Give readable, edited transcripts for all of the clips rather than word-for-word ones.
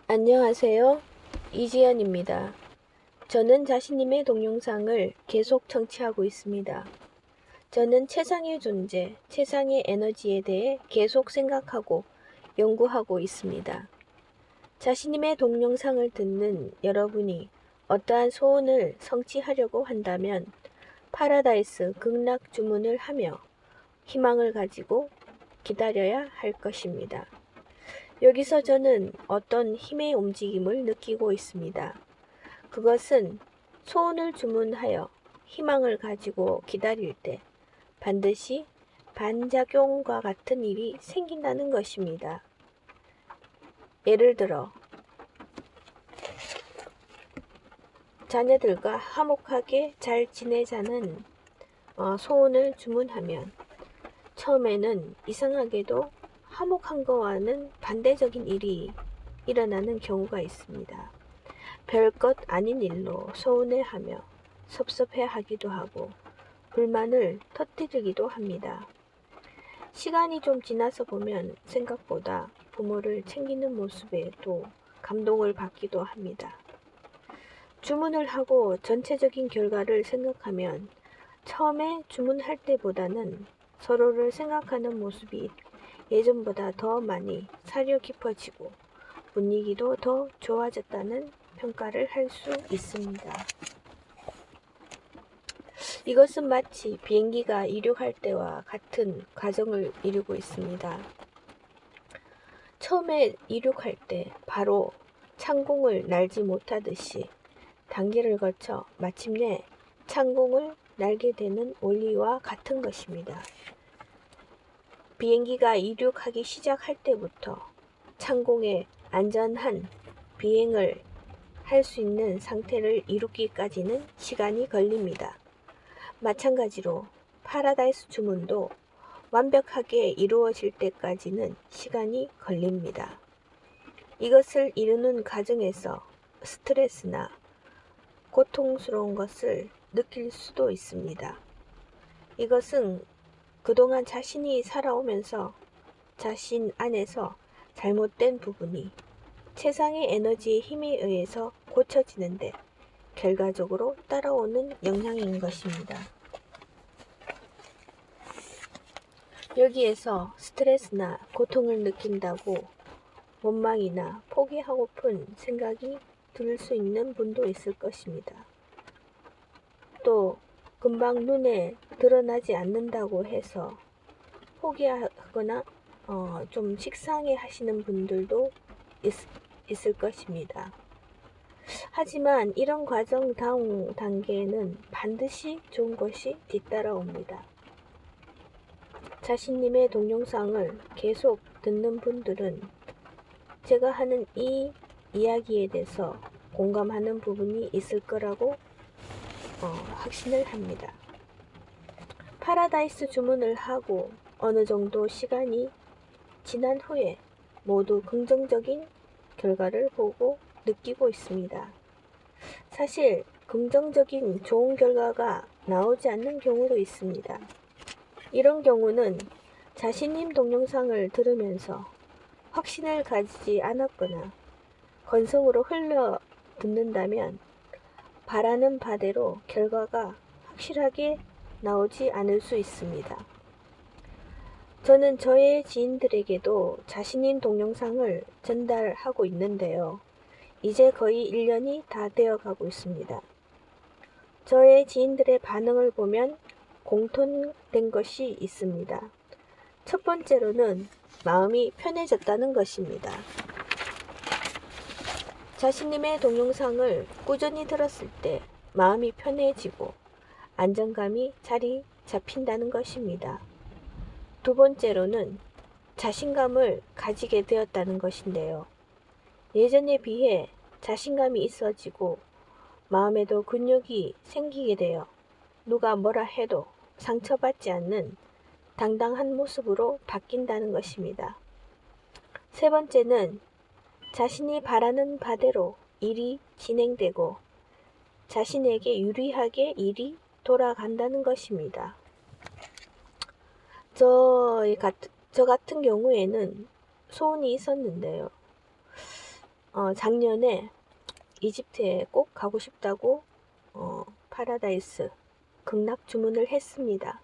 안녕하세요. 이지연입니다. 저는 자신님의 동영상을 계속 청취하고 있습니다. 저는 최상의 존재, 최상의 에너지에 대해 계속 생각하고 연구하고 있습니다. 자신님의 동영상을 듣는 여러분이 어떠한 소원을 성취하려고 한다면 파라다이스 극락 주문을 하며 희망을 가지고 기다려야 할 것입니다. 여기서 저는 어떤 힘의 움직임을 느끼고 있습니다. 그것은 소원을 주문하여 희망을 가지고 기다릴 때 반드시 반작용과 같은 일이 생긴다는 것입니다. 예를 들어 자녀들과 화목하게 잘 지내자는 소원을 주문하면 처음에는 이상하게도 화목한 거와는 반대적인 일이 일어나는 경우가 있습니다. 별것 아닌 일로 서운해하며 섭섭해하기도 하고 불만을 터뜨리기도 합니다. 시간이 좀 지나서 보면 생각보다 부모를 챙기는 모습에 또 감동을 받기도 합니다. 주문을 하고 전체적인 결과를 생각하면 처음에 주문할 때보다는 서로를 생각하는 모습이 예전보다 더 많이 사려 깊어지고 분위기도 더 좋아졌다는 평가를 할 수 있습니다. 이것은 마치 비행기가 이륙할 때와 같은 과정을 이루고 있습니다. 처음에 이륙할 때 바로 창공을 날지 못하듯이 단계를 거쳐 마침내 창공을 날게 되는 원리와 같은 것입니다. 비행기가 이륙하기 시작할 때부터 창공에 안전한 비행을 할 수 있는 상태를 이루기까지는 시간이 걸립니다. 마찬가지로 파라다이스 주문도 완벽하게 이루어질 때까지는 시간이 걸립니다. 이것을 이루는 과정에서 스트레스나 고통스러운 것을 느낄 수도 있습니다. 이것은 그동안 자신이 살아오면서 자신 안에서 잘못된 부분이 최상의 에너지의 힘에 의해서 고쳐지는데 결과적으로 따라오는 영향인 것입니다. 여기에서 스트레스나 고통을 느낀다고 원망이나 포기하고픈 생각이 들 수 있는 분도 있을 것입니다. 또 금방 눈에 드러나지 않는다고 해서 포기하거나 좀 식상해 하시는 분들도 있을 것입니다. 하지만 이런 과정 다음 단계에는 반드시 좋은 것이 뒤따라옵니다. 자신님의 동영상을 계속 듣는 분들은 제가 하는 이 이야기에 대해서 공감하는 부분이 있을 거라고 확신을 합니다. 파라다이스 주문을 하고 어느 정도 시간이 지난 후에 모두 긍정적인 결과를 보고 느끼고 있습니다. 사실 긍정적인 좋은 결과가 나오지 않는 경우도 있습니다. 이런 경우는 자신님 동영상을 들으면서 확신을 가지지 않았거나 건성으로 흘러 듣는다면 바라는 바대로 결과가 확실하게 나오지 않을 수 있습니다. 저는 저의 지인들에게도 자신인 동영상을 전달하고 있는데요. 이제 거의 1년이 다 되어가고 있습니다. 저의 지인들의 반응을 보면 공통된 것이 있습니다. 첫 번째로는 마음이 편해졌다는 것입니다. 자신님의 동영상을 꾸준히 들었을 때 마음이 편해지고 안정감이 자리 잡힌다는 것입니다. 두 번째로는 자신감을 가지게 되었다는 것인데요. 예전에 비해 자신감이 있어지고 마음에도 근육이 생기게 되어 누가 뭐라 해도 상처받지 않는 당당한 모습으로 바뀐다는 것입니다. 세 번째는 자신이 바라는 바대로 일이 진행되고 자신에게 유리하게 일이 돌아간다는 것입니다. 저 같은 경우에는 소원이 있었는데요. 작년에 이집트에 꼭 가고 싶다고 파라다이스 극락 주문을 했습니다.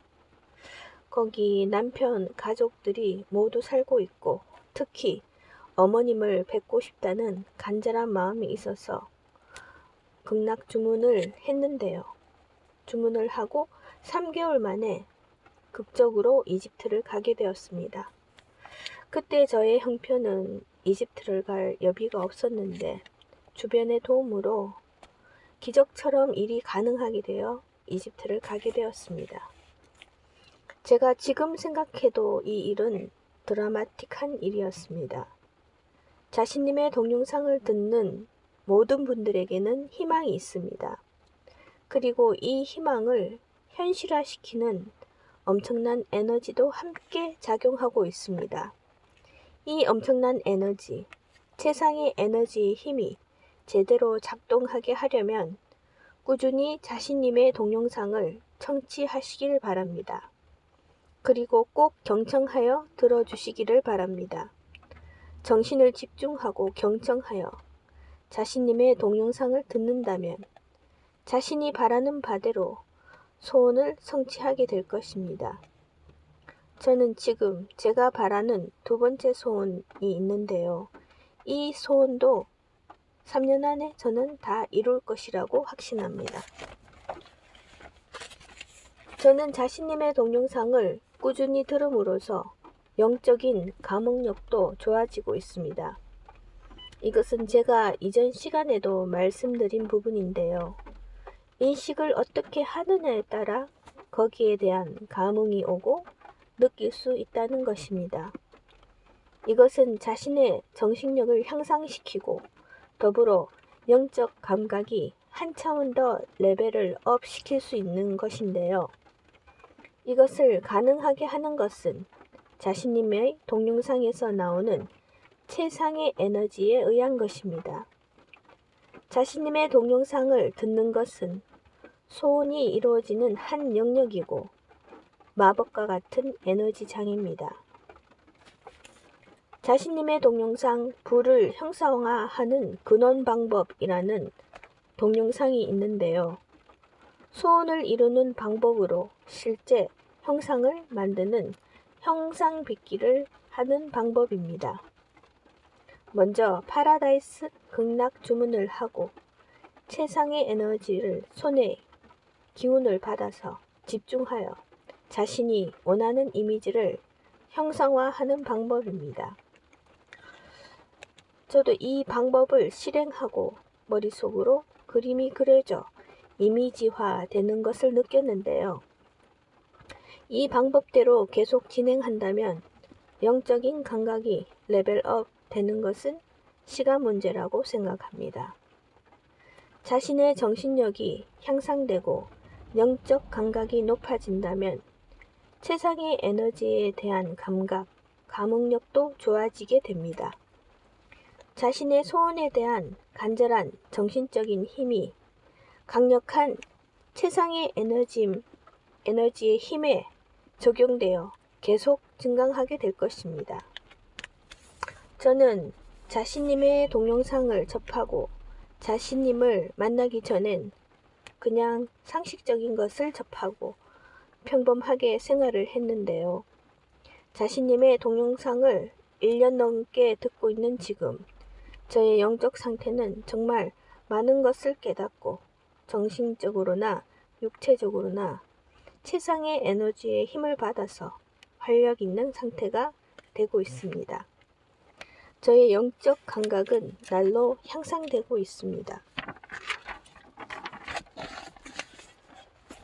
거기 남편 가족들이 모두 살고 있고 특히 어머님을 뵙고 싶다는 간절한 마음이 있어서 극락 주문을 했는데요. 주문을 하고 3개월 만에 극적으로 이집트를 가게 되었습니다. 그때 저의 형편은 이집트를 갈 여비가 없었는데 주변의 도움으로 기적처럼 일이 가능하게 되어 이집트를 가게 되었습니다. 제가 지금 생각해도 이 일은 드라마틱한 일이었습니다. 자신님의 동영상을 듣는 모든 분들에게는 희망이 있습니다. 그리고 이 희망을 현실화시키는 엄청난 에너지도 함께 작용하고 있습니다. 이 엄청난 에너지, 세상의 에너지의 힘이 제대로 작동하게 하려면 꾸준히 자신님의 동영상을 청취하시길 바랍니다. 그리고 꼭 경청하여 들어주시기를 바랍니다. 정신을 집중하고 경청하여 자신님의 동영상을 듣는다면 자신이 바라는 바대로 소원을 성취하게 될 것입니다. 저는 지금 제가 바라는 두 번째 소원이 있는데요. 이 소원도 3년 안에 저는 다 이룰 것이라고 확신합니다. 저는 자신님의 동영상을 꾸준히 들음으로써 영적인 감옥력도 좋아지고 있습니다. 이것은 제가 이전 시간에도 말씀드린 부분인데요. 인식을 어떻게 하느냐에 따라 거기에 대한 감흥이 오고 느낄 수 있다는 것입니다. 이것은 자신의 정신력을 향상시키고 더불어 영적 감각이 한 차원 더 레벨을 업 시킬 수 있는 것인데요. 이것을 가능하게 하는 것은 자신님의 동영상에서 나오는 최상의 에너지에 의한 것입니다. 자신님의 동영상을 듣는 것은 소원이 이루어지는 한 영역이고 마법과 같은 에너지장입니다. 자신님의 동영상 불을 형상화하는 근원 방법이라는 동영상이 있는데요. 소원을 이루는 방법으로 실제 형상을 만드는 형상빚기를 하는 방법입니다. 먼저 파라다이스 극락 주문을 하고 최상의 에너지를 손에 기운을 받아서 집중하여 자신이 원하는 이미지를 형상화하는 방법입니다. 저도 이 방법을 실행하고 머릿속으로 그림이 그려져 이미지화 되는 것을 느꼈는데요. 이 방법대로 계속 진행한다면 영적인 감각이 레벨업 되는 것은 시간 문제라고 생각합니다. 자신의 정신력이 향상되고 영적 감각이 높아진다면 세상의 에너지에 대한 감각, 감흥력도 좋아지게 됩니다. 자신의 소원에 대한 간절한 정신적인 힘이 강력한 최상의 에너지의 힘에 적용되어 계속 증강하게 될 것입니다. 저는 자신님의 동영상을 접하고 자신님을 만나기 전엔 그냥 상식적인 것을 접하고 평범하게 생활을 했는데요. 자신님의 동영상을 1년 넘게 듣고 있는 지금 저의 영적 상태는 정말 많은 것을 깨닫고 정신적으로나 육체적으로나 최상의 에너지의 힘을 받아서 활력 있는 상태가 되고 있습니다. 저의 영적 감각은 날로 향상되고 있습니다.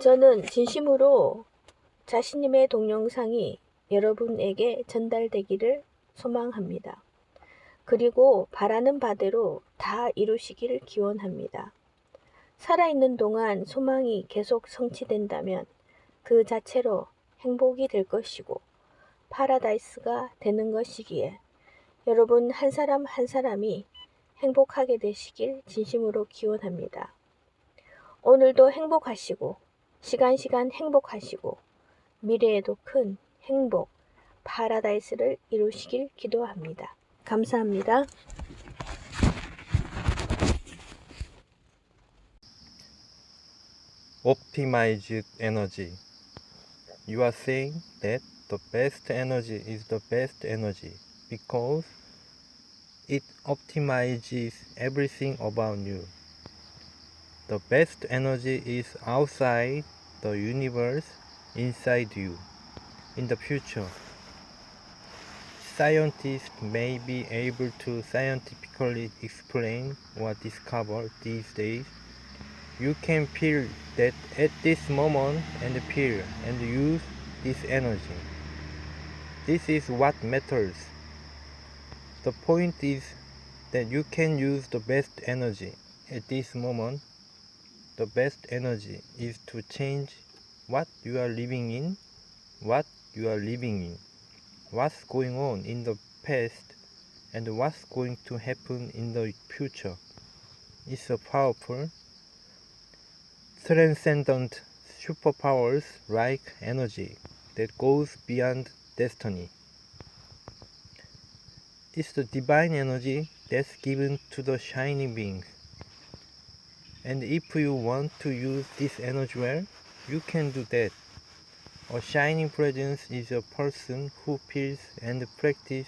저는 진심으로 자신님의 동영상이 여러분에게 전달되기를 소망합니다. 그리고 바라는 바대로 다 이루시기를 기원합니다. 살아있는 동안 소망이 계속 성취된다면 그 자체로 행복이 될 것이고 파라다이스가 되는 것이기에 여러분 한 사람 한 사람이 행복하게 되시길 진심으로 기원합니다. 오늘도 행복하시고 시간 행복하시고 미래에도 큰 행복, 파라다이스를 이루시길 기도합니다. 감사합니다. optimized energy. You are saying that the best energy is the best energy because it optimizes everything about you. The best energy is outside the universe, inside you. In the future, scientists may be able to scientifically explain or discover these days. You can feel that at this moment and feel and use this energy. This is what matters. The point is that you can use the best energy at this moment. The best energy is to change what you are living in, what's going on in the past, and what's going to happen in the future. It's a powerful, transcendent superpowers like energy that goes beyond destiny. It's the divine energy that's given to the shining beings. And if you want to use this energy well, you can do that. A shining presence is a person who feels and practices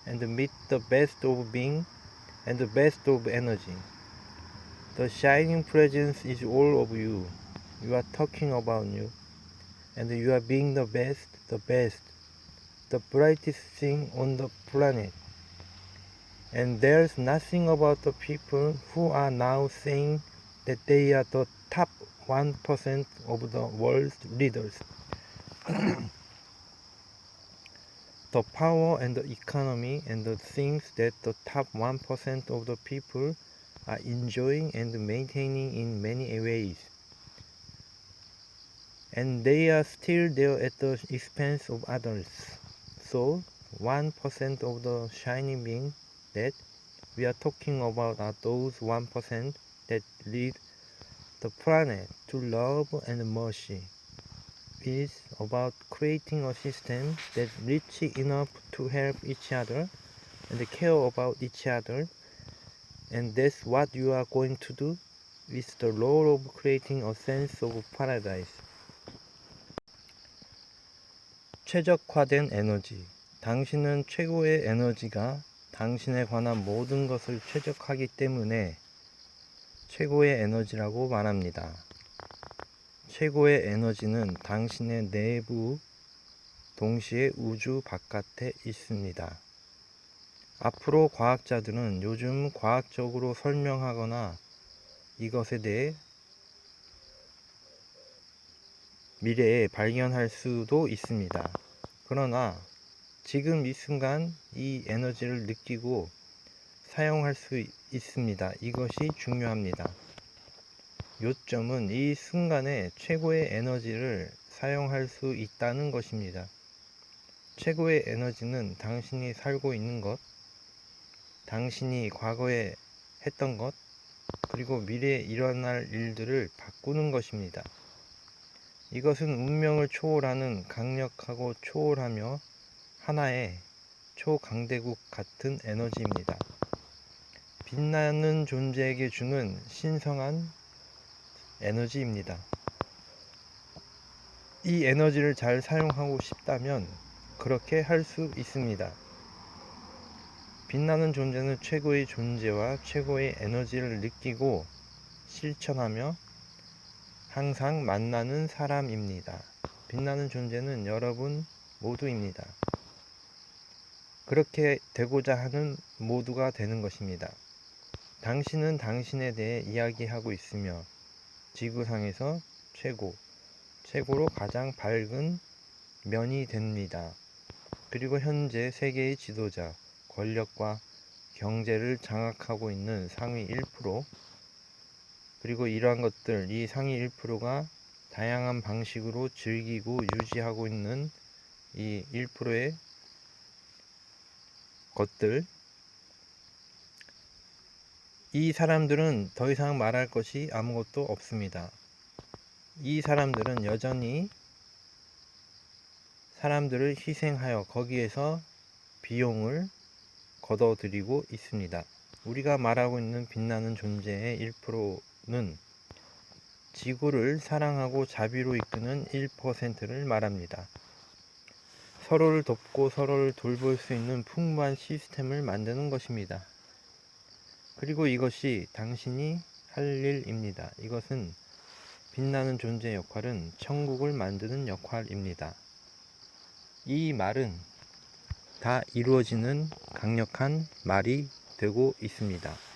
and meets the best of being and the best of energy. The shining presence is all of you. You are talking about you. And you are being the best, the brightest thing on the planet. And there's nothing about the people who are now saying that they are the top 1% of the world's leaders. The power and the economy and the things that the top 1% of the people are enjoying and maintaining in many ways. And they are still there at the expense of others. So 1% of the shining beings that we are talking about are those 1% that lead the planet to love and mercy. It is about creating a system that's rich enough to help each other and care about each other, and that's what you are going to do with the role of creating a sense of paradise. 최적화된 에너지. 당신은 최고의 에너지가 당신에 관한 모든 것을 최적화하기 때문에 최고의 에너지라고 말합니다. 최고의 에너지는 당신의 내부, 동시에 우주 바깥에 있습니다. 앞으로 과학자들은 요즘 과학적으로 설명하거나 이것에 대해 미래에 발견할 수도 있습니다. 그러나 지금 이 순간 이 에너지를 느끼고 사용할 수 있습니다. 이것이 중요합니다. 요점은 이 순간에 최고의 에너지를 사용할 수 있다는 것입니다. 최고의 에너지는 당신이 살고 있는 것, 당신이 과거에 했던 것, 그리고 미래에 일어날 일들을 바꾸는 것입니다. 이것은 운명을 초월하는 강력하고 초월하며 하나의 초강대국 같은 에너지입니다. 빛나는 존재에게 주는 신성한 에너지입니다. 이 에너지를 잘 사용하고 싶다면 그렇게 할 수 있습니다. 빛나는 존재는 최고의 존재와 최고의 에너지를 느끼고 실천하며 항상 만나는 사람입니다. 빛나는 존재는 여러분 모두입니다. 그렇게 되고자 하는 모두가 되는 것입니다. 당신은 당신에 대해 이야기하고 있으며 지구상에서 최고로 가장 밝은 면이 됩니다. 그리고 현재 세계의 지도자, 권력과 경제를 장악하고 있는 상위 1%, 그리고 이러한 것들, 이 상위 1%가 다양한 방식으로 즐기고 유지하고 있는 이 1%의 것들, 이 사람들은 더 이상 말할 것이 아무것도 없습니다. 이 사람들은 여전히 사람들을 희생하여 거기에서 비용을 거둬들이고 있습니다. 우리가 말하고 있는 빛나는 존재의 1%는 지구를 사랑하고 자비로 이끄는 1%를 말합니다. 서로를 돕고 서로를 돌볼 수 있는 풍부한 시스템을 만드는 것입니다. 그리고 이것이 당신이 할 일입니다. 이것은 빛나는 존재의 역할은 천국을 만드는 역할입니다. 이 말은 다 이루어지는 강력한 말이 되고 있습니다.